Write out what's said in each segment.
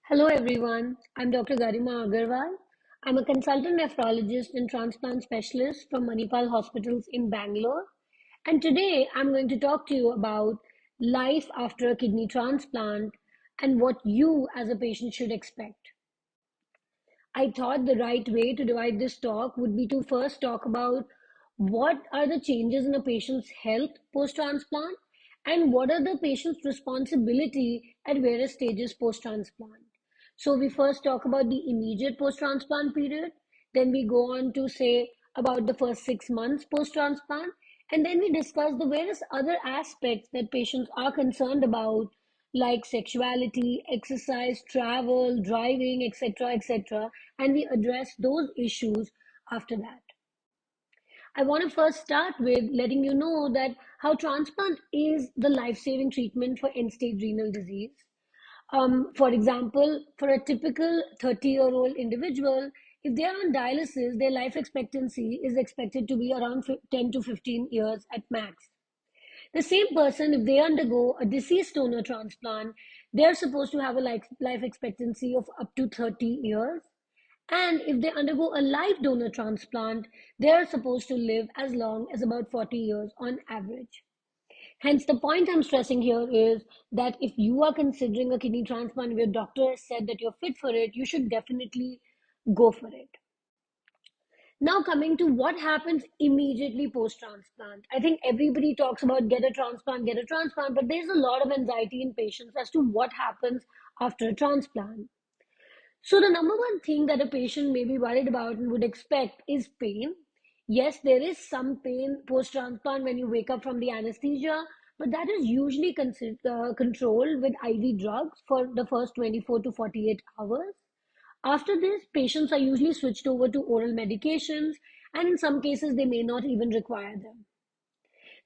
Hello everyone, I'm Dr. Garima Aggarwal. I'm a consultant nephrologist and transplant specialist from Manipal Hospitals in Bangalore. And today I'm going to talk to you about life after a kidney transplant and what you as a patient should expect. I thought the right way to divide this talk would be to first talk about what are the changes in a patient's health post-transplant and what are the patient's responsibility at various stages post-transplant. So we first talk about the immediate post-transplant period, then we go on to say about the first 6 months post-transplant, and then we discuss the various other aspects that patients are concerned about like sexuality, exercise, travel, driving, etc., etc., and we address those issues after that. I want to first start with letting you know that how transplant is the life-saving treatment for end-stage renal disease. For example, for a typical 30-year-old individual, if they are on dialysis, their life expectancy is expected to be around 10 to 15 years at max. The same person, if they undergo a deceased donor transplant, they're supposed to have a life expectancy of up to 30 years. And if they undergo a live donor transplant, they're supposed to live as long as about 40 years on average. Hence, the point I'm stressing here is that if you are considering a kidney transplant, if your doctor has said that you're fit for it, you should definitely go for it. Now, coming to what happens immediately post transplant. I think everybody talks about get a transplant, but there's a lot of anxiety in patients as to what happens after a transplant. So, the number one thing that a patient may be worried about and would expect is pain. Yes, there is some pain post transplant when you wake up from the anesthesia, but that is usually controlled with IV drugs for the first 24 to 48 hours. After this, patients are usually switched over to oral medications, and in some cases, they may not even require them.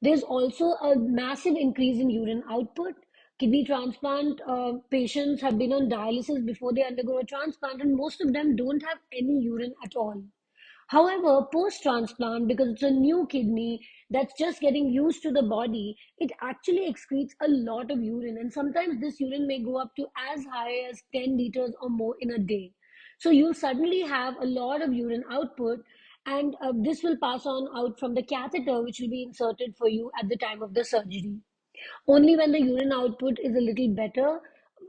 There's also a massive increase in urine output. Kidney transplant patients have been on dialysis before they undergo a transplant, and most of them don't have any urine at all. However, post transplant, because it's a new kidney that's just getting used to the body, it actually excretes a lot of urine. And sometimes this urine may go up to as high as 10 liters or more in a day. So you'll suddenly have a lot of urine output, and this will pass on out from the catheter, which will be inserted for you at the time of the surgery. Only when the urine output is a little better,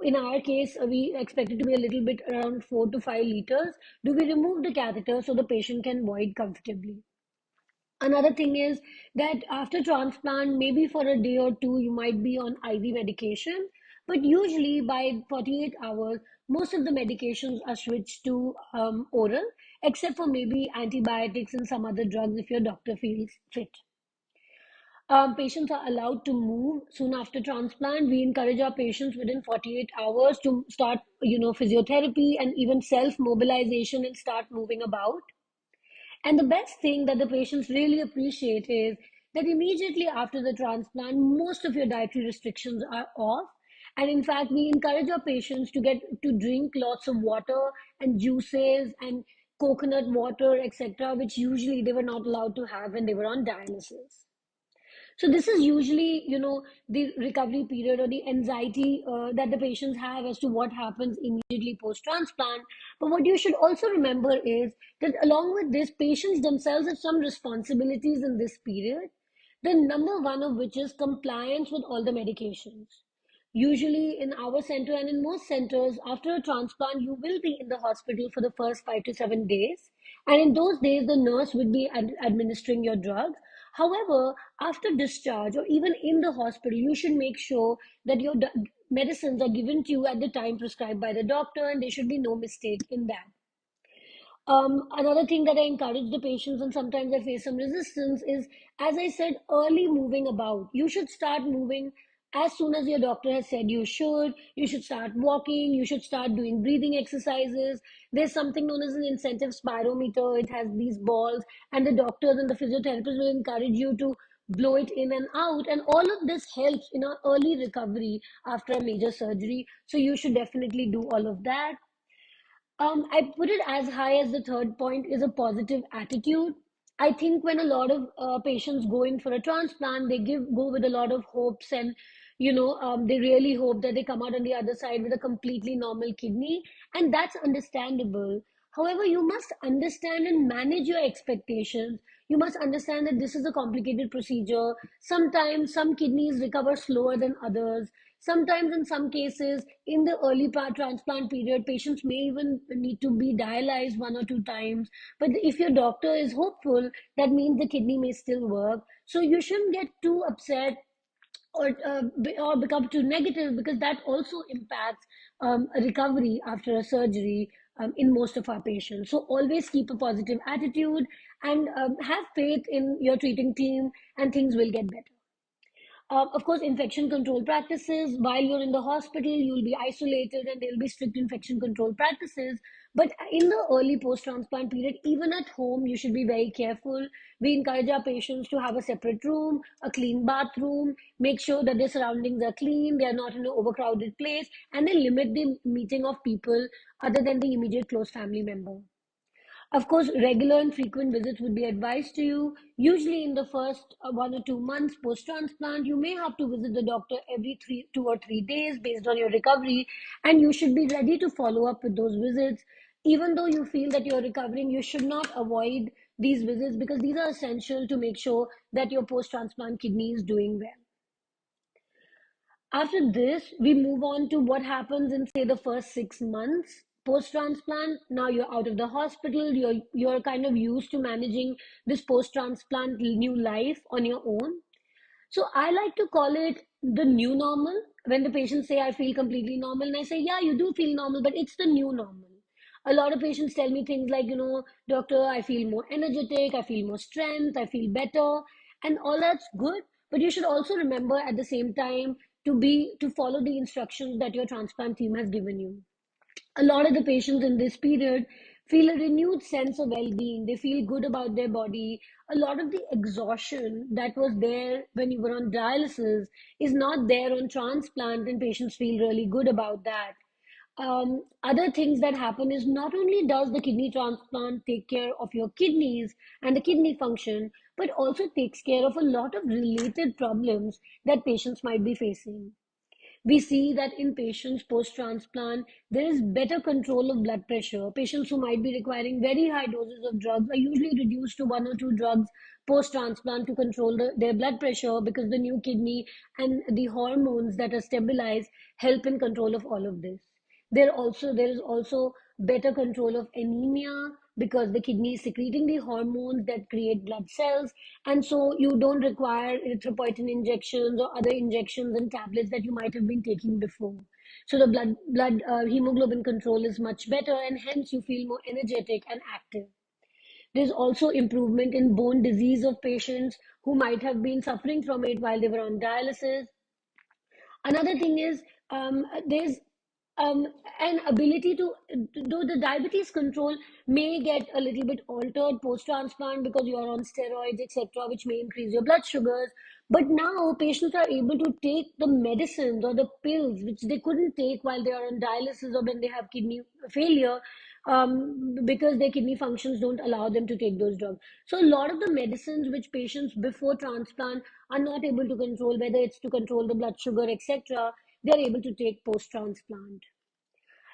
in our case, we expect it to be a little bit around 4 to 5 liters, do we remove the catheter so the patient can void comfortably. Another thing is that after transplant, maybe for a day or two, you might be on IV medication, but usually by 48 hours, most of the medications are switched to oral, except for maybe antibiotics and some other drugs if your doctor feels fit. Patients are allowed to move soon after transplant. We encourage our patients within 48 hours to start, physiotherapy and even self-mobilization and start moving about. And the best thing that the patients really appreciate is that immediately after the transplant, most of your dietary restrictions are off. And in fact, we encourage our patients to get to drink lots of water and juices and coconut water, etc., which usually they were not allowed to have when they were on dialysis. So this is usually, the recovery period or the anxiety that the patients have as to what happens immediately post-transplant. But what you should also remember is that along with this, patients themselves have some responsibilities in this period. The number one of which is compliance with all the medications. Usually in our center and in most centers, after a transplant, you will be in the hospital for the first 5 to 7 days. And in those days, the nurse would be administering your drugs. However, after discharge or even in the hospital, you should make sure that your medicines are given to you at the time prescribed by the doctor, and there should be no mistake in that. Another thing that I encourage the patients, and sometimes I face some resistance, is as I said, early moving about. You should start moving as soon as your doctor has said you should. You should start walking. You should start doing breathing exercises. There's something known as an incentive spirometer. It has these balls, and the doctors and the physiotherapists will encourage you to blow it in and out. And all of this helps in our early recovery after a major surgery. So you should definitely do all of that. I put it as high as the third point is a positive attitude. I think when a lot of patients go in for a transplant, they go with a lot of hopes and They really hope that they come out on the other side with a completely normal kidney, and that's understandable. However, you must understand and manage your expectations. You must understand that this is a complicated procedure. Sometimes some kidneys recover slower than others. Sometimes, in some cases, in the early transplant period, patients may even need to be dialyzed 1 or 2 times. But if your doctor is hopeful, that means the kidney may still work. So you shouldn't get too upset or become too negative, because that also impacts a recovery after a surgery in most of our patients. So always keep a positive attitude and have faith in your treating team, and things will get better. Of course, infection control practices. While you're in the hospital, you'll be isolated and there'll be strict infection control practices. But in the early post transplant period, even at home, you should be very careful. We encourage our patients to have a separate room, a clean bathroom, make sure that their surroundings are clean, they are not in an overcrowded place, and they limit the meeting of people other than the immediate close family member. Of course, regular and frequent visits would be advised to you. Usually, in the first 1 or 2 months post transplant, you may have to visit the doctor every 2 or 3 days based on your recovery, and you should be ready to follow up with those visits. Even though you feel that you're recovering, you should not avoid these visits, because these are essential to make sure that your post transplant kidney is doing well. After this, we move on to what happens in, say, the first 6 months post transplant. Now you're out of the hospital, you're kind of used to managing this post transplant new life on your own. So I like to call it the new normal. When the patients say, I feel completely normal, and I say, yeah, you do feel normal, but it's the new normal. A lot of patients tell me things like, doctor, I feel more energetic, I feel more strength, I feel better, and all that's good. But you should also remember at the same time to follow the instructions that your transplant team has given you. A lot of the patients in this period feel a renewed sense of well-being. They feel good about their body. A lot of the exhaustion that was there when you were on dialysis is not there on transplant, and patients feel really good about that. Other things that happen is, not only does the kidney transplant take care of your kidneys and the kidney function, but also takes care of a lot of related problems that patients might be facing. We see that in patients post transplant, there is better control of blood pressure. Patients who might be requiring very high doses of drugs are usually reduced to 1 or 2 drugs post transplant to control their blood pressure, because the new kidney and the hormones that are stabilized help in control of all of this. There is also better control of anemia, because the kidney is secreting the hormones that create blood cells, and so you don't require erythropoietin injections or other injections and tablets that you might have been taking before. So the blood hemoglobin control is much better, and hence you feel more energetic and active. There's also improvement in bone disease of patients who might have been suffering from it while they were on dialysis. Another thing is, there's um, an ability to, though the diabetes control may get a little bit altered post transplant because you are on steroids, etc., which may increase your blood sugars. But now patients are able to take the medicines or the pills which they couldn't take while they are on dialysis or when they have kidney failure, because their kidney functions don't allow them to take those drugs. So a lot of the medicines which patients before transplant are not able to control, whether it's to control the blood sugar, etc., they're able to take post transplant.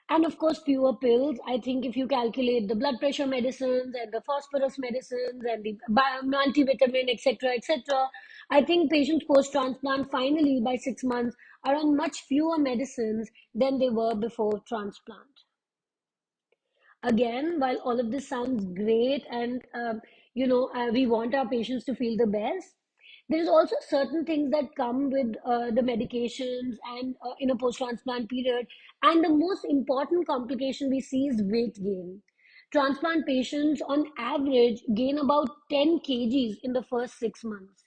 And of course, fewer pills. I think if you calculate the blood pressure medicines and the phosphorus medicines and the multivitamin, etc., etc., I think patients post transplant finally by 6 months are on much fewer medicines than they were before transplant. Again, while all of this sounds great, and we want our patients to feel the best, there is also certain things that come with the medications and in a post-transplant period. And the most important complication we see is weight gain. Transplant patients on average gain about 10 kgs in the first 6 months.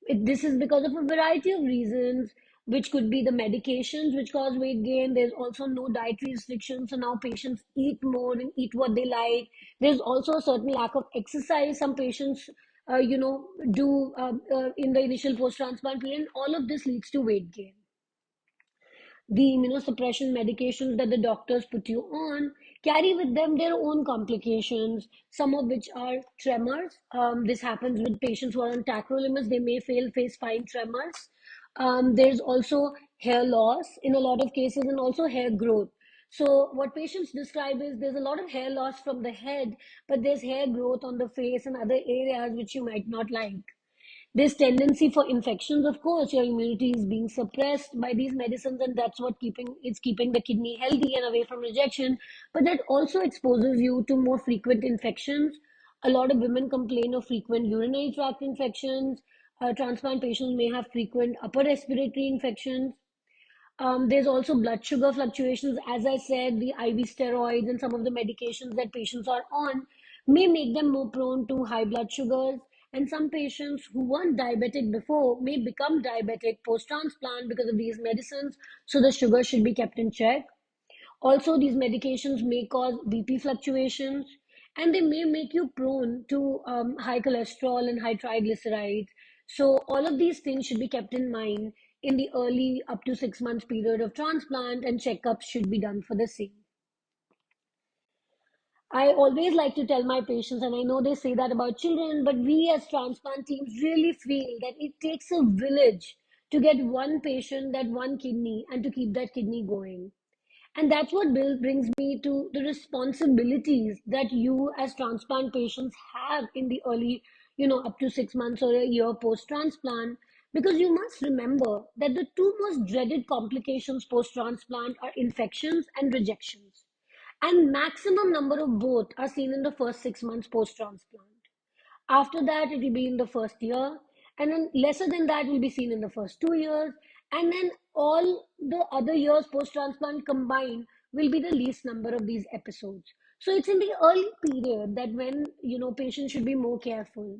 This is because of a variety of reasons, which could be the medications which cause weight gain. There's also no dietary restrictions, so now patients eat more and eat what they like. There's also a certain lack of exercise. Some patients, do in the initial post-transplant period. All of this leads to weight gain. The immunosuppression medications that the doctors put you on carry with them their own complications, some of which are tremors. This happens with patients who are on tacrolimus. They may face fine tremors. There's also hair loss in a lot of cases and also hair growth. So what patients describe is there's a lot of hair loss from the head, but there's hair growth on the face and other areas which you might not like. There's tendency for infections, of course. Your immunity is being suppressed by these medicines, and that's what keeping the kidney healthy and away from rejection. But that also exposes you to more frequent infections. A lot of women complain of frequent urinary tract infections. Transplant patients may have frequent upper respiratory infections. There's also blood sugar fluctuations. As I said, the IV steroids and some of the medications that patients are on may make them more prone to high blood sugars. And some patients who weren't diabetic before may become diabetic post-transplant because of these medicines. So the sugar should be kept in check. Also, these medications may cause BP fluctuations, and they may make you prone to high cholesterol and high triglycerides. So all of these things should be kept in mind in the early up to 6 months period of transplant, and checkups should be done for the same. I always like to tell my patients, and I know they say that about children, but we as transplant teams really feel that it takes a village to get one patient, that one kidney, and to keep that kidney going. And that's what brings me to the responsibilities that you as transplant patients have in the early, up to 6 months or a year post transplant. Because you must remember that the two most dreaded complications post transplant are infections and rejections. And maximum number of both are seen in the first 6 months post transplant. After that, it will be in the first year, and then lesser than that will be seen in the first 2 years, and then all the other years post transplant combined will be the least number of these episodes. So it's in the early period that when patients should be more careful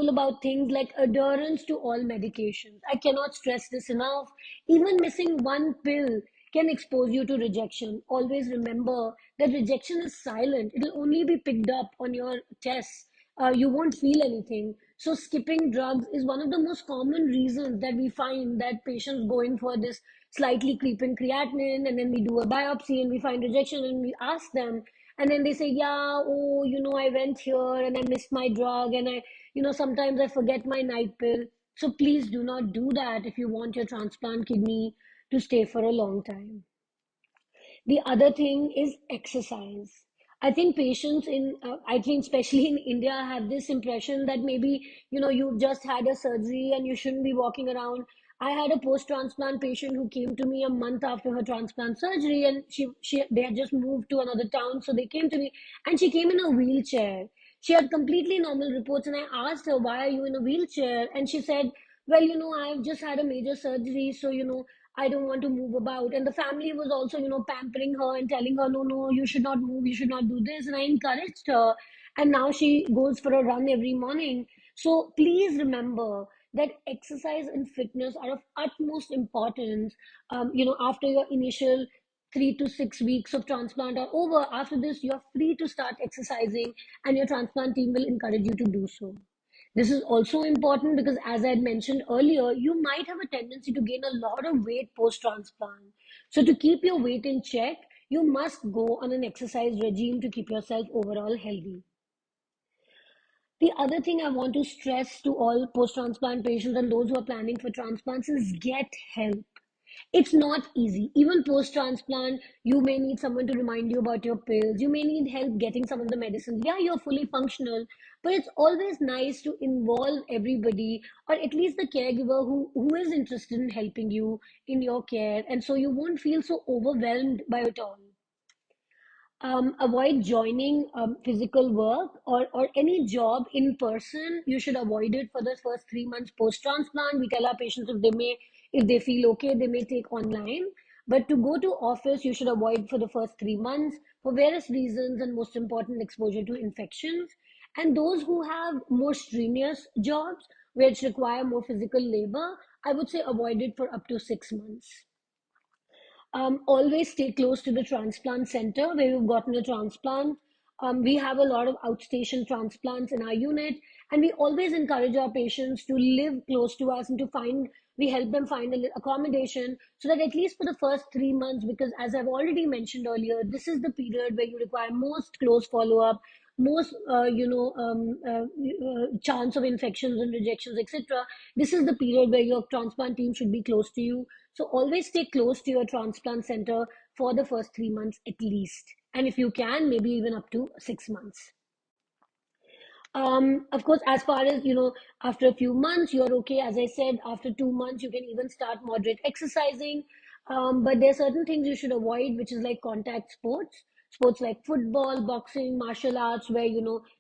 about things like adherence to all medications. I cannot stress this enough. Even missing one pill can expose you to rejection. Always remember that rejection is silent. It'll only be picked up on your tests. You won't feel anything. So skipping drugs is one of the most common reasons that we find that patients go in for this slightly creeping creatinine, and then we do a biopsy and we find rejection, and we ask them, and then they say, yeah, oh, I went here and I missed my drug, and sometimes I forget my night pill. So please do not do that if you want your transplant kidney to stay for a long time. The other thing is exercise. I think patients I think especially in India have this impression that maybe, you've just had a surgery and you shouldn't be walking around. I had a post-transplant patient who came to me a month after her transplant surgery, and they had just moved to another town. So they came to me, and she came in a wheelchair. She had completely normal reports, and I asked her, why are you in a wheelchair? And she said, well, I've just had a major surgery, so, I don't want to move about. And the family was also, pampering her and telling her, no, no, you should not move, you should not do this. And I encouraged her. And now she goes for a run every morning. So please remember that exercise and fitness are of utmost importance. After your initial 3 to 6 weeks of transplant are over, after this, you're free to start exercising, and your transplant team will encourage you to do so. This is also important because, as I had mentioned earlier, you might have a tendency to gain a lot of weight post transplant. So, to keep your weight in check, you must go on an exercise regime to keep yourself overall healthy. The other thing I want to stress to all post transplant patients and those who are planning for transplants is get help. It's not easy. Even post transplant, you may need someone to remind you about your pills. You may need help getting some of the medicines. Yeah, you're fully functional, but it's always nice to involve everybody, or at least the caregiver who is interested in helping you in your care. And so you won't feel so overwhelmed by it all. Avoid joining physical work or any job in person. You should avoid it for the first 3 months post transplant. We tell our patients if they feel okay, they may take online. But to go to office, you should avoid for the first 3 months for various reasons, and most important, exposure to infections. And those who have more strenuous jobs, which require more physical labor, I would say avoid it for up to 6 months. Always stay close to the transplant center where you've gotten a transplant. We have a lot of outstation transplants in our unit, and we always encourage our patients to live close to us and we help them find a accommodation so that at least for the first 3 months, because as I've already mentioned earlier, this is the period where you require most close follow up. most chance of infections and rejections, etc. This is the period where your transplant team should be close to you. So always stay close to your transplant center for the first 3 months at least, and if you can, maybe even up to 6 months. Of course, as far as after a few months, you're okay. As I said, after 2 months, you can even start moderate exercising. But there are certain things you should avoid, which is like contact sports like football, boxing, martial arts, where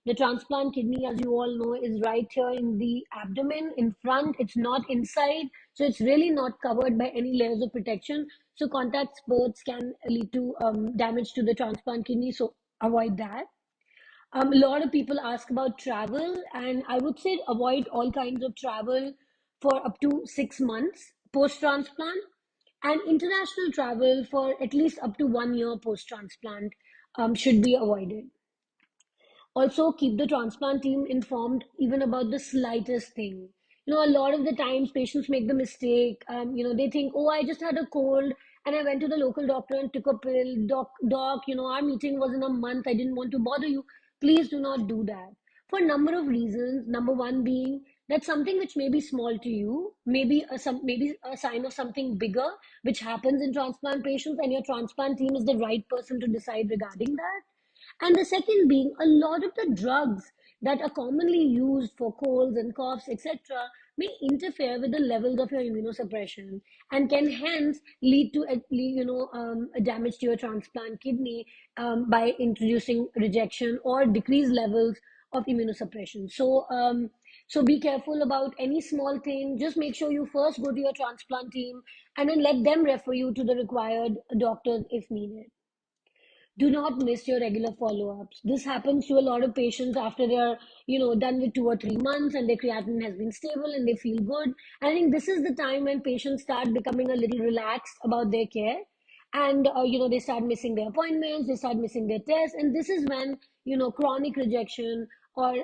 the transplant kidney, as you all know, is right here in the abdomen, in front. It's not inside, so it's really not covered by any layers of protection. So contact sports can lead to damage to the transplant kidney. So avoid that. A lot of people ask about travel, and I would say avoid all kinds of travel for up to 6 months post transplant, and international travel for at least up to 1 year post transplant should be avoided. Also, keep the transplant team informed even about the slightest thing. A lot of the times patients make the mistake. They think, oh, I just had a cold and I went to the local doctor and took a pill. Doc, our meeting was in a month. I didn't want to bother you. Please do not do that. For a number of reasons. Number one being that something which may be small to you, maybe a sign of something bigger, which happens in transplant patients, and your transplant team is the right person to decide regarding that. And the second being a lot of the drugs that are commonly used for colds and coughs, etc., may interfere with the levels of your immunosuppression and can hence lead to a damage to your transplant kidney by introducing rejection or decreased levels of immunosuppression. So be careful about any small thing. Just make sure you first go to your transplant team and then let them refer you to the required doctors if needed. Do not miss your regular follow-ups. This happens to a lot of patients after they're, done with 2 or 3 months and their creatinine has been stable and they feel good. And I think this is the time when patients start becoming a little relaxed about their care. And, they start missing their appointments, they start missing their tests. And this is when, chronic rejection or,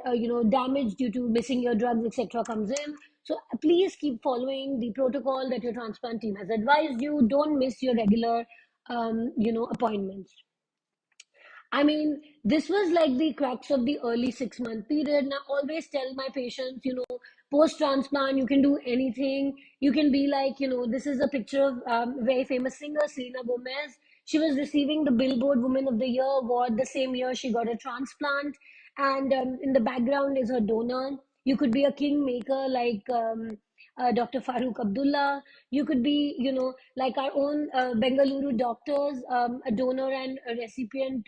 damage due to missing your drugs, etc. comes in. So please keep following the protocol that your transplant team has advised you. Don't miss your regular, appointments. I mean, this was like the crux of the early 6 month period. And I always tell my patients, post transplant, you can do anything. You can be like, this is a picture of very famous singer, Selena Gomez. She was receiving the Billboard Woman of the Year award the same year she got a transplant. And in the background is her donor. You could be a kingmaker like Dr. Farooq Abdullah. You could be, like our own Bengaluru doctors, a donor and a recipient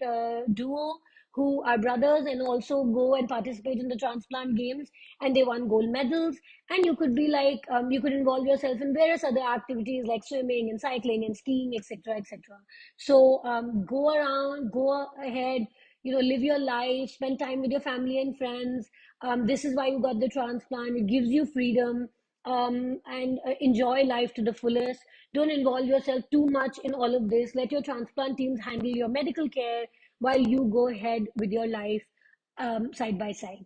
duo who are brothers and also go and participate in the transplant games, and they won gold medals. And you could be like, you could involve yourself in various other activities like swimming and cycling and skiing, etc., etc. So go around, go ahead, live your life, spend time with your family and friends. This is why you got the transplant. It gives you freedom, and enjoy life to the fullest. Don't involve yourself too much in all of this. Let your transplant teams handle your medical care while you go ahead with your life, side by side.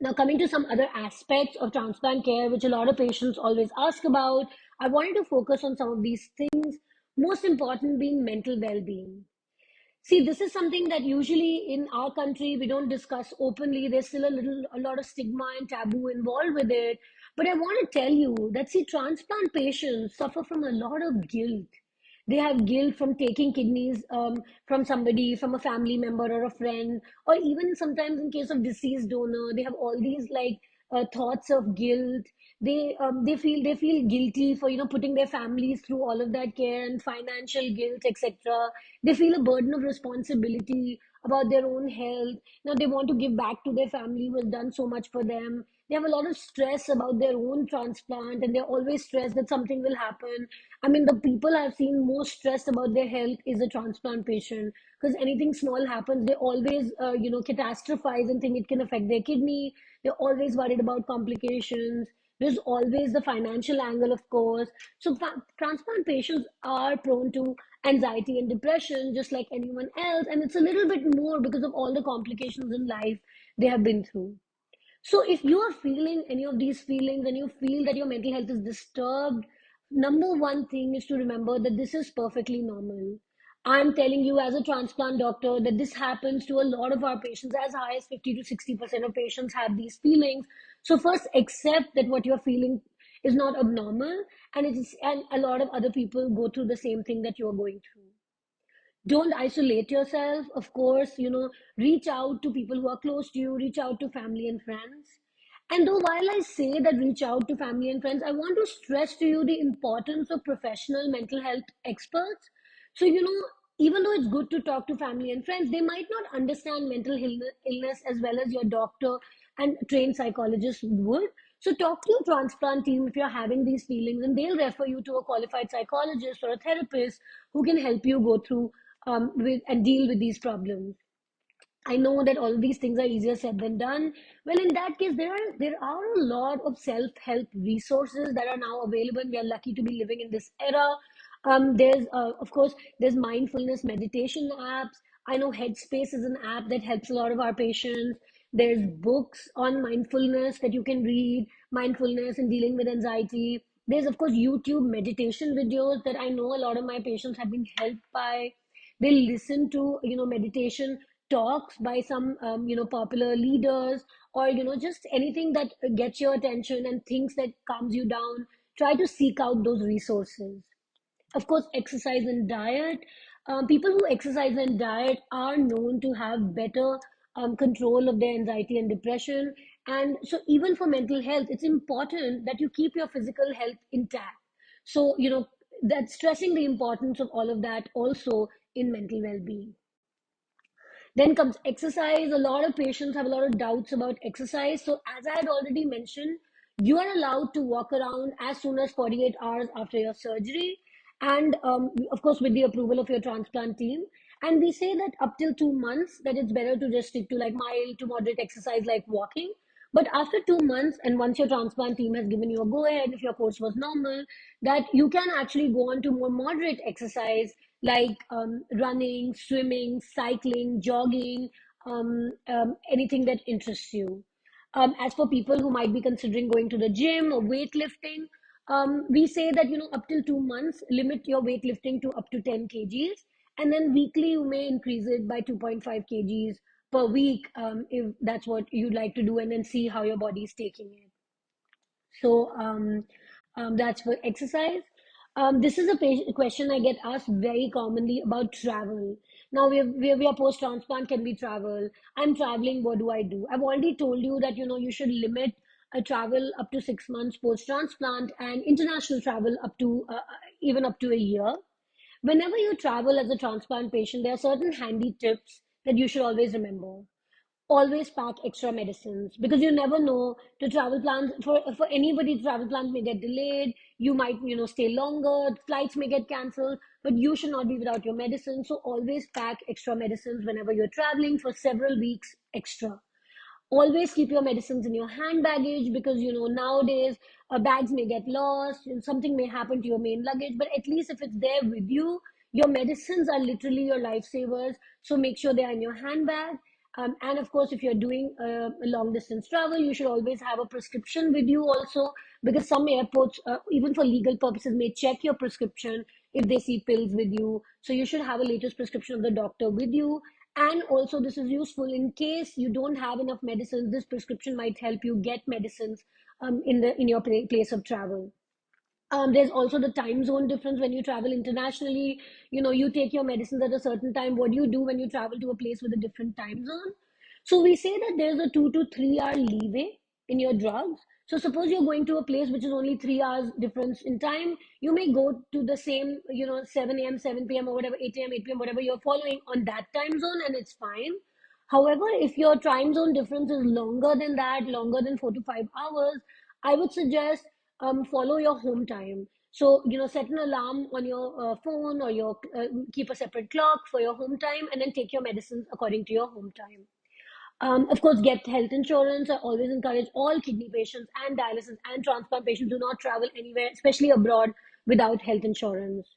Now, coming to some other aspects of transplant care, which a lot of patients always ask about, I wanted to focus on some of these things, most important being mental well being. See, this is something that usually in our country we don't discuss openly. There's still a lot of stigma and taboo involved with it. But I want to tell you that, see, transplant patients suffer from a lot of guilt. They have guilt from taking kidneys from somebody, from a family member or a friend, or even sometimes in case of deceased donor, they have all these like thoughts of guilt. They feel guilty for putting their families through all of that care and financial guilt, etc. They feel a burden of responsibility about their own health. Now they want to give back to their family who has done so much for them. They have a lot of stress about their own transplant, and they're always stressed that something will happen. I mean, the people I've seen most stressed about their health is a transplant patient, because anything small happens, they always, catastrophize and think it can affect their kidney. They're always worried about complications. There's always the financial angle, of course. So transplant patients are prone to anxiety and depression just like anyone else, and it's a little bit more because of all the complications in life they have been through. So if you are feeling any of these feelings and you feel that your mental health is disturbed, number one thing is to remember that this is perfectly normal. I'm telling you as a transplant doctor that this happens to a lot of our patients. As high as 50 to 60% of patients have these feelings. So first accept that what you're feeling is not abnormal, and a lot of other people go through the same thing that you're going through. Don't isolate yourself. Of course, reach out to people who are close to you, reach out to family and friends. And though while I say that reach out to family and friends, I want to stress to you the importance of professional mental health experts. So, even though it's good to talk to family and friends, they might not understand mental illness as well as your doctor and trained psychologist would. So talk to your transplant team if you're having these feelings, and they'll refer you to a qualified psychologist or a therapist who can help you go through with and deal with these problems. I know that all of these things are easier said than done. Well, in that case, there are a lot of self-help resources that are now available. We are lucky to be living in this era. There's of course there's mindfulness meditation apps. I know Headspace is an app that helps a lot of our patients. There's books on mindfulness that you can read, mindfulness and dealing with anxiety. There's of course YouTube meditation videos that I know a lot of my patients have been helped by. They listen to meditation talks by some popular leaders, or just anything that gets your attention and things that calms you down. Try to seek out those resources. Of course, exercise and diet. People who exercise and diet are known to have better control of their anxiety and depression. And so even for mental health, it's important that you keep your physical health intact. So that's stressing the importance of all of that also in mental well-being. Then comes exercise. A lot of patients have a lot of doubts about exercise. So, as I had already mentioned, you are allowed to walk around as soon as 48 hours after your surgery, and of course, with the approval of your transplant team. And we say that up till 2 months, that it's better to just stick to like mild to moderate exercise like walking. But after 2 months, and once your transplant team has given you a go ahead, if your course was normal, that you can actually go on to more moderate exercise like running, swimming, cycling, jogging, anything that interests you. As for people who might be considering going to the gym or weightlifting, we say that up till 2 months, limit your weightlifting to up to 10 kgs, and then weekly you may increase it by 2.5 kgs per week, if that's what you'd like to do, and then see how your body is taking it. So that's for exercise. This is a question I get asked very commonly about travel. Now we are post-transplant, can we travel? I'm traveling, what do I do? I've already told you that you should limit a travel up to 6 months post-transplant, and international travel up to even up to a year. Whenever you travel as a transplant patient, there are certain handy tips that you should always remember. Always pack extra medicines, because you never know. To travel plans for anybody, travel plans may get delayed. You might stay longer, flights may get cancelled, but you should not be without your medicine. So always pack extra medicines whenever you're traveling for several weeks extra. Always keep your medicines in your hand baggage, because nowadays bags may get lost and something may happen to your main luggage, but at least if it's there with you, your medicines are literally your lifesavers. So make sure they're in your handbag. And of course, if you're doing a long distance travel, you should always have a prescription with you also, because some airports, even for legal purposes, may check your prescription if they see pills with you. So you should have a latest prescription of the doctor with you. And also, this is useful in case you don't have enough medicines. This prescription might help you get medicines in your place of travel. There's also the time zone difference when you travel internationally. You take your medicines at a certain time. What do you do when you travel to a place with a different time zone? So we say that there's a 2 to 3 hour leeway in your drugs. So suppose you're going to a place which is only 3 hours difference in time, you may go to the same, 7 a.m., 7 p.m., or whatever, 8 a.m., 8 p.m., whatever you're following on that time zone, and it's fine. However, if your time zone difference is longer than that, longer than 4 to 5 hours, I would suggest follow your home time. So, set an alarm on your phone, or keep a separate clock for your home time, and then take your medicines according to your home time. Of course, get health insurance. I always encourage all kidney patients and dialysis and transplant patients do not travel anywhere, especially abroad, without health insurance.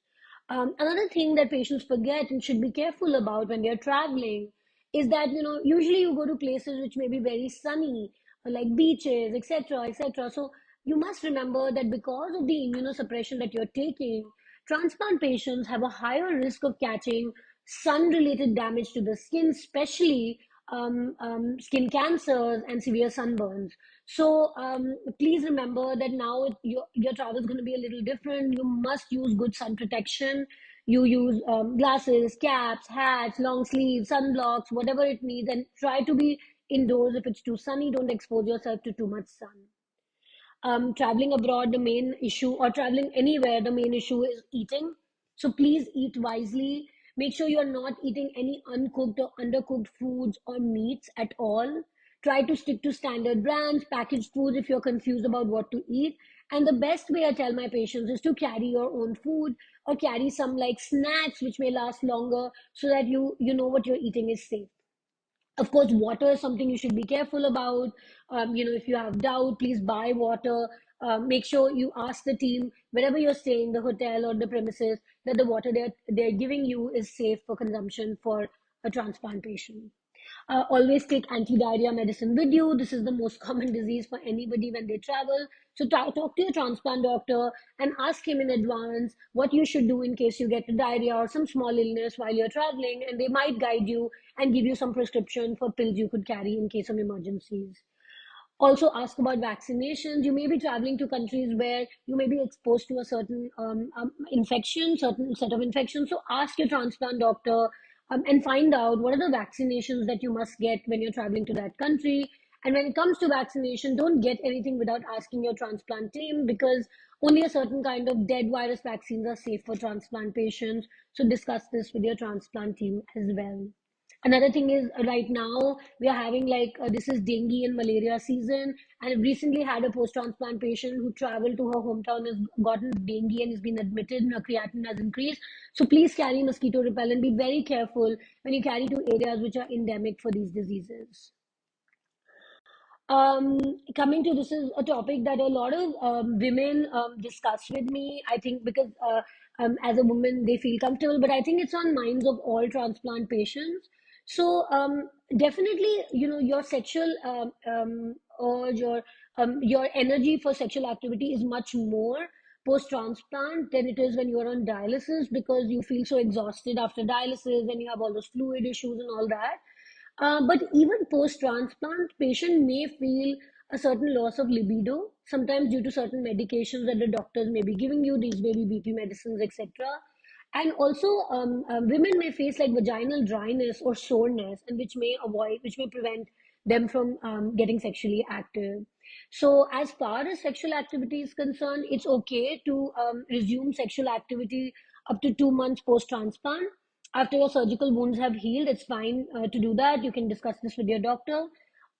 Another thing that patients forget and should be careful about when they're traveling is that, usually you go to places which may be very sunny, like beaches, etc., etc. So you must remember that because of the immunosuppression that you're taking, transplant patients have a higher risk of catching sun-related damage to the skin, especially skin cancers and severe sunburns. So please remember that now your travel is going to be a little different. You must use good sun protection. You use glasses, caps, hats, long sleeves, sunblocks, whatever it needs, and try to be indoors. If it's too sunny, don't expose yourself to too much sun. Traveling abroad, the main issue, or traveling anywhere, the main issue is eating. So please eat wisely. Make sure you're not eating any uncooked or undercooked foods or meats at all. Try to stick to standard brands, packaged foods if you're confused about what to eat. And the best way I tell my patients is to carry your own food or carry some like snacks which may last longer so that you know what you're eating is safe. Of course, water is something you should be careful about. If you have doubt, please buy water. Make sure you ask the team wherever you're staying, the hotel or the premises, that the water they're giving you is safe for consumption for a transplant patient. Always take anti-diarrhea medicine with you. This is the most common disease for anybody when they travel. So talk to your transplant doctor and ask him in advance what you should do in case you get diarrhea or some small illness while you're traveling, and they might guide you and give you some prescription for pills you could carry in case of emergencies. Also ask about vaccinations. You may be traveling to countries where you may be exposed to a certain infection, certain set of infections. So ask your transplant doctor and find out what are the vaccinations that you must get when you're traveling to that country. And when it comes to vaccination, don't get anything without asking your transplant team, because only a certain kind of dead virus vaccines are safe for transplant patients. So discuss this with your transplant team as well. Another thing is, right now we are having this is dengue and malaria season, and I've recently had a post-transplant patient who traveled to her hometown, has gotten dengue and has been admitted, and her creatinine has increased. So please carry mosquito repellent. Be very careful when you carry to areas which are endemic for these diseases. Coming to, this is a topic that a lot of women discuss with me. I think because as a woman they feel comfortable, but I think it's on minds of all transplant patients. So definitely, your sexual urge, or your energy for sexual activity is much more post-transplant than it is when you're on dialysis, because you feel so exhausted after dialysis and you have all those fluid issues and all that. But even post-transplant, patient may feel a certain loss of libido, sometimes due to certain medications that the doctors may be giving you, these baby BP medicines, etc. And also, women may face like vaginal dryness or soreness, and which may prevent them from getting sexually active. So, as far as sexual activity is concerned, it's okay to resume sexual activity up to 2 months post-transplant. After your surgical wounds have healed, it's fine to do that. You can discuss this with your doctor.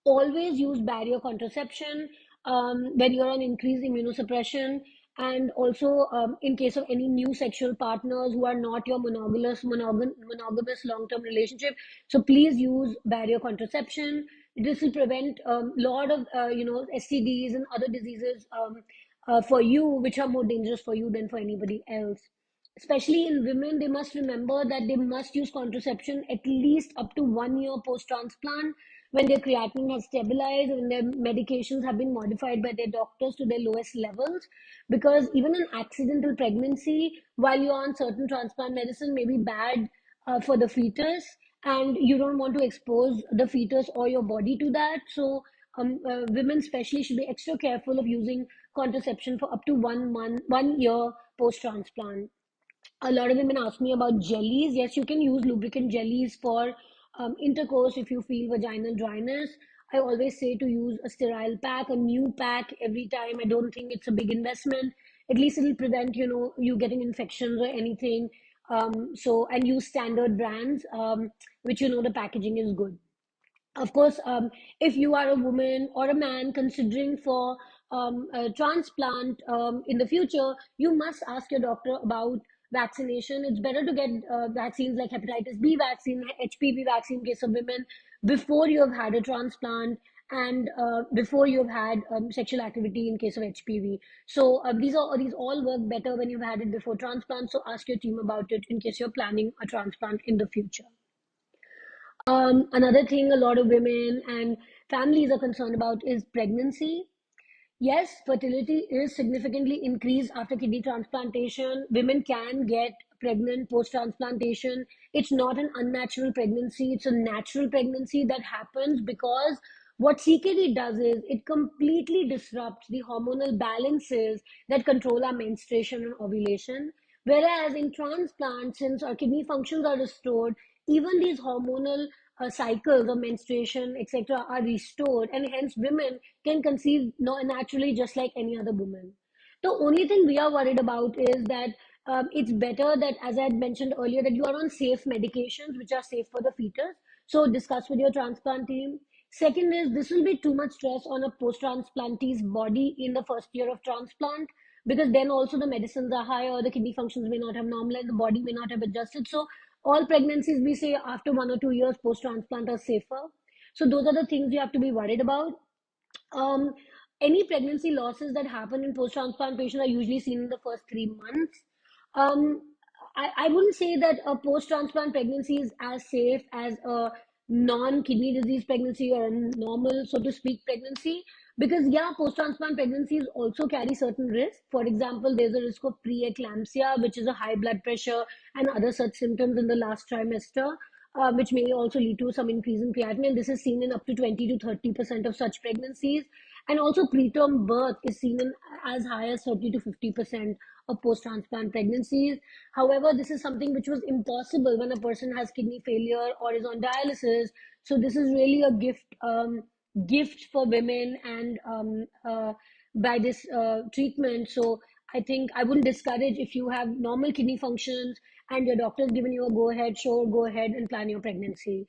Always use barrier contraception when you're on increased immunosuppression, and also in case of any new sexual partners who are not your monogamous long-term relationship. So please use barrier contraception. This will prevent a lot of STDs and other diseases for you, which are more dangerous for you than for anybody else. Especially in women, they must remember that they must use contraception at least up to 1 year post-transplant, when their creatinine has stabilized and their medications have been modified by their doctors to their lowest levels. Because even an accidental pregnancy while you're on certain transplant medicine may be bad for the fetus, and you don't want to expose the fetus or your body to that. So women especially should be extra careful of using contraception for up to 1 month, 1 year post-transplant. A lot of women ask me about jellies. Yes, you can use lubricant jellies for intercourse if you feel vaginal dryness. I always say to use a sterile pack, a new pack every time. I don't think it's a big investment. At least it'll prevent, you getting infections or anything. And use standard brands, which the packaging is good. Of course, if you are a woman or a man considering for a transplant in the future, you must ask your doctor about vaccination. It's better to get vaccines like hepatitis B vaccine, HPV vaccine in case of women, before you have had a transplant, and before you've had sexual activity in case of HPV. So these all work better when you've had it before transplant. So ask your team about it in case you're planning a transplant in the future. Another thing a lot of women and families are concerned about is pregnancy. Yes, fertility is significantly increased after kidney transplantation. Women can get pregnant post transplantation. It's not an unnatural pregnancy, it's a natural pregnancy that happens because what CKD does is it completely disrupts the hormonal balances that control our menstruation and ovulation. Whereas in transplant, since our kidney functions are restored, even these hormonal cycles of menstruation, etc., are restored, and hence women can conceive naturally just like any other woman. The only thing we are worried about is that it's better that, as I had mentioned earlier, that you are on safe medications which are safe for the fetus. So discuss with your transplant team. Second is this will be too much stress on a post-transplantee's body in the first year of transplant, because then also the medicines are high or the kidney functions may not have normalized, the body may not have adjusted. So all pregnancies we say after 1 or 2 years post-transplant are safer. So those are the things you have to be worried about. um, any pregnancy losses that happen in post-transplant patients are usually seen in the first 3 months. Um, I wouldn't say that a post-transplant pregnancy is as safe as a non-kidney disease pregnancy or a normal, so to speak, pregnancy. Because yeah, post-transplant pregnancies also carry certain risks. For example, there's a risk of preeclampsia, which is a high blood pressure and other such symptoms in the last trimester, which may also lead to some increase in creatinine. This is seen in up to 20 to 30% of such pregnancies. And also preterm birth is seen in as high as 30 to 50% of post-transplant pregnancies. However, this is something which was impossible when a person has kidney failure or is on dialysis. So this is really a gift for women and by this treatment. So I think I wouldn't discourage if you have normal kidney functions and your doctor's given you a go ahead, sure, go ahead and plan your pregnancy.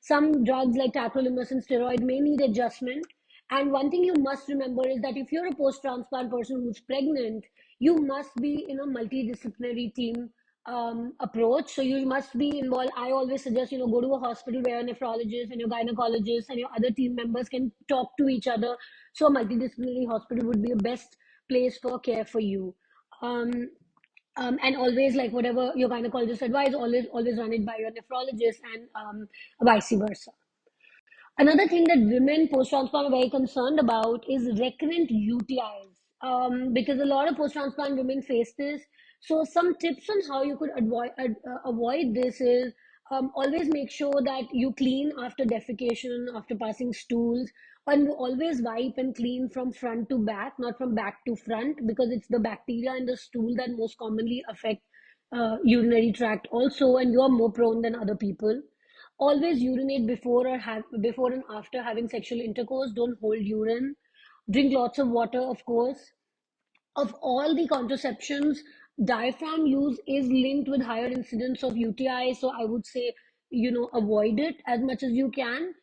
Some drugs like tacrolimus and steroid may need adjustment. And one thing you must remember is that if you're a post transplant person who's pregnant, you must be in a multidisciplinary team approach. So you must be involved. I always suggest, go to a hospital where a nephrologist and your gynecologist and your other team members can talk to each other. So a multidisciplinary hospital would be a best place for care for you. Um, and always, like whatever your gynecologist advise, always run it by your nephrologist, and vice versa. Another thing that women post-transplant are very concerned about is recurrent UTIs, because a lot of post-transplant women face this. So some tips on how you could avoid this is, always make sure that you clean after defecation, after passing stools, and you always wipe and clean from front to back, not from back to front, because it's the bacteria in the stool that most commonly affect urinary tract also, and you are more prone than other people. Always urinate before and after having sexual intercourse. Don't hold urine. Drink lots of water, of course. Of all the contraceptions, diaphragm use is linked with higher incidence of UTI. So I would say, avoid it as much as you can,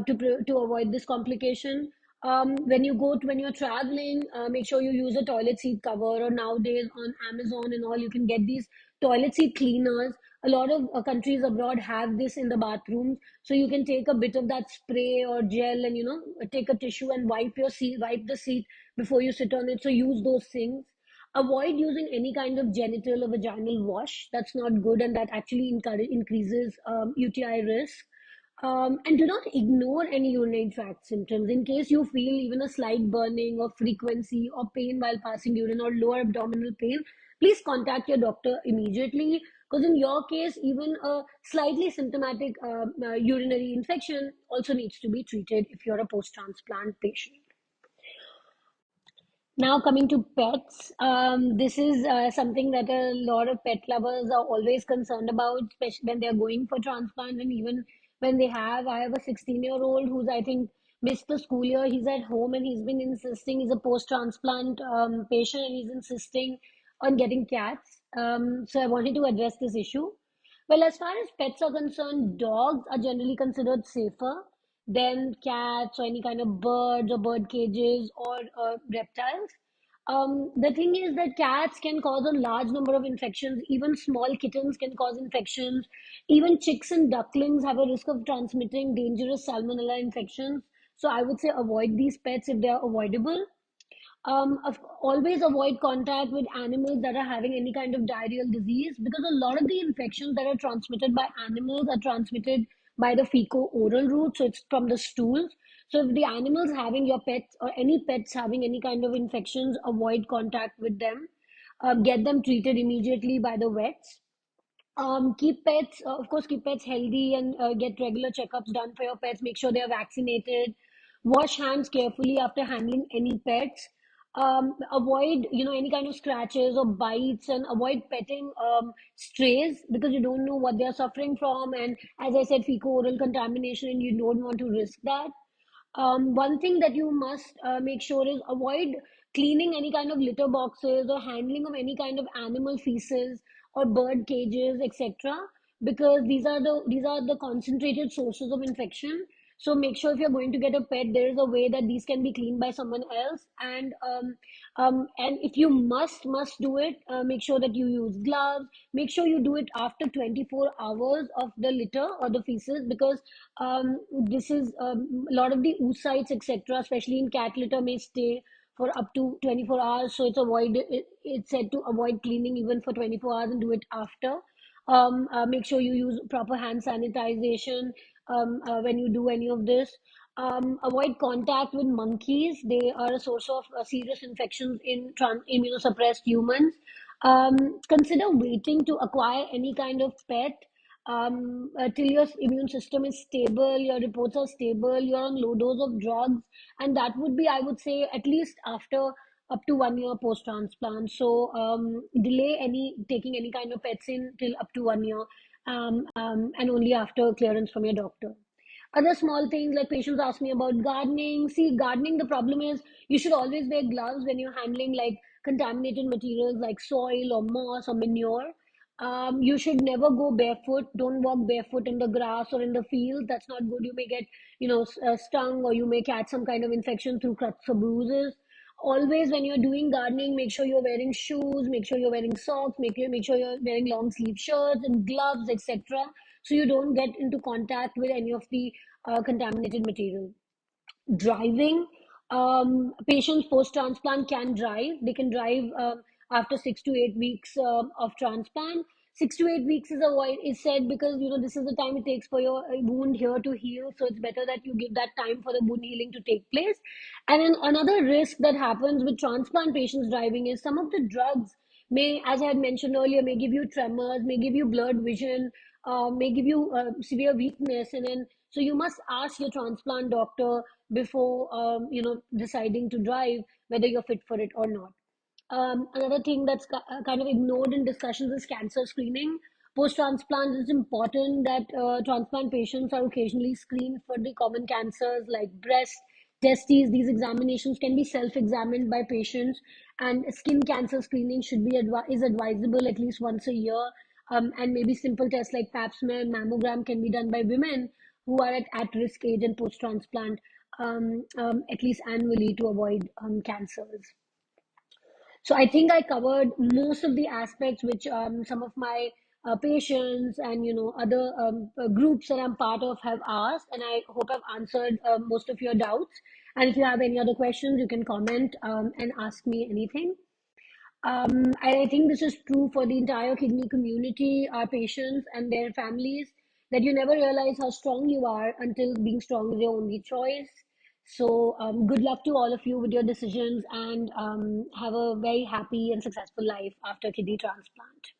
to avoid this complication. When you're traveling, make sure you use a toilet seat cover, or nowadays on Amazon and all, you can get these toilet seat cleaners. A lot of countries abroad have this in the bathrooms, so you can take a bit of that spray or gel and take a tissue and wipe the seat before you sit on it. So use those things. Avoid using any kind of genital or vaginal wash. That's not good, and that actually increases UTI risk. And do not ignore any urinary tract symptoms. In case you feel even a slight burning or frequency or pain while passing urine or lower abdominal pain, please contact your doctor immediately. Because in your case, even a slightly symptomatic urinary infection also needs to be treated if you're a post-transplant patient. Now coming to pets, this is something that a lot of pet lovers are always concerned about, especially when they're going for transplant, and even when they have. I have a 16-year-old who's, I think, missed the school year. He's at home and he's been insisting, he's a post-transplant patient, and he's insisting on getting cats. So I wanted to address this issue. Well, as far as pets are concerned, dogs are generally considered safer than cats or any kind of birds or bird cages or reptiles. The thing is that cats can cause a large number of infections. Even small kittens can cause infections. Even chicks and ducklings have a risk of transmitting dangerous salmonella infections. So I would say avoid these pets if they are avoidable. Always avoid contact with animals that are having any kind of diarrheal disease, because a lot of the infections that are transmitted by animals are transmitted by the fecal-oral route, so it's from the stools. So if the animals having your pets or any pets having any kind of infections, avoid contact with them. Get them treated immediately by the vets. Keep pets, of course, keep pets healthy and get regular checkups done for your pets. Make sure they are vaccinated. Wash hands carefully after handling any pets. Avoid, any kind of scratches or bites, and avoid petting strays because you don't know what they are suffering from. And as I said, fecal-oral contamination, and you don't want to risk that. One thing that you must make sure is avoid cleaning any kind of litter boxes or handling of any kind of animal feces or bird cages, etc. Because these are the concentrated sources of infection. So make sure if you're going to get a pet, there is a way that these can be cleaned by someone else. And if you must do it, make sure that you use gloves. Make sure you do it after 24 hours of the litter or the feces, because this is a lot of the oocytes, etc., especially in cat litter, may stay for up to 24 hours. So it's said to avoid cleaning even for 24 hours and do it after. Make sure you use proper hand sanitization when you do any of this. Avoid contact with monkeys. They are a source of serious infections in immunosuppressed humans. Consider waiting to acquire any kind of pet till your immune system is stable, your reports are stable, you're on low dose of drugs, and that would be, I would say, at least after up to 1 year post transplant. So delay any taking any kind of pets in till up to 1 year, and only after clearance from your doctor. Other small things like patients ask me about gardening. See, gardening, the problem is you should always wear gloves when you're handling like contaminated materials like soil or moss or manure. You should never go barefoot. Don't walk barefoot in the grass or in the field. That's not good. You may get, stung, or you may catch some kind of infection through cuts or bruises. Always, when you're doing gardening, make sure you're wearing shoes, make sure you're wearing socks, make sure you're wearing long sleeve shirts and gloves, etc. So you don't get into contact with any of the contaminated material. Driving, patients post transplant can drive. They can drive after 6 to 8 weeks of transplant. 6 to 8 weeks is said because this is the time it takes for your wound here to heal. So it's better that you give that time for the wound healing to take place. And then another risk that happens with transplant patients driving is some of the drugs may, as I had mentioned earlier, may give you tremors, may give you blurred vision, may give you severe weakness, and then so you must ask your transplant doctor before deciding to drive whether you're fit for it or not. Another thing that's kind of ignored in discussions is cancer screening. Post transplant, it's important that transplant patients are occasionally screened for the common cancers like breast, testes. These examinations can be self-examined by patients, and skin cancer screening is advisable at least once a year. And maybe simple tests like pap smear and mammogram can be done by women who are at risk age and post transplant, at least annually, to avoid cancers. So I think I covered most of the aspects which some of my patients and other groups that I'm part of have asked, and I hope I've answered most of your doubts. And if you have any other questions, you can comment and ask me anything. I think this is true for the entire kidney community, our patients and their families, that you never realize how strong you are until being strong is your only choice. So, good luck to all of you with your decisions, and have a very happy and successful life after kidney transplant.